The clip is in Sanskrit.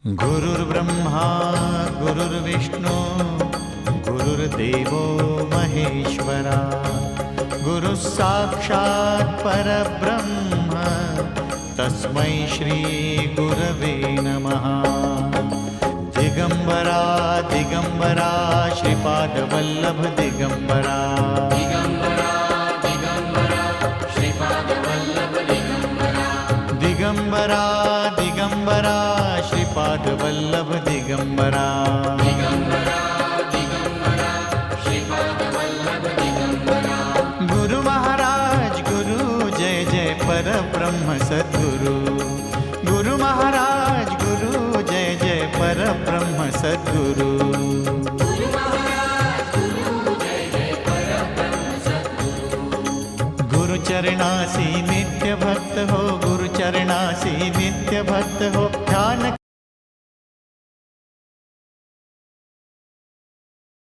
गुरुर्ब्रह्मा गुरुर्विष्णु गुरुर्देवो महेश्वरा गुरुः साक्षात् परब्रह्म तस्मै श्री गुरवे नमः। दिगंबरा दिगंबरा श्रीपादवल्लभ दिगंबरा दिगंबरा दिगंबरा श्रीपादवल्लभ दिगंबरा दिगंबरा दिगंबरा श्रीपादवल्लभ दिगंबरा दिगंबरा दिगंबरा श्रीपादवल्लभ दिगंबरा। गुरु महाराज गुरु जय जय परब्रह्म सद्गुरु।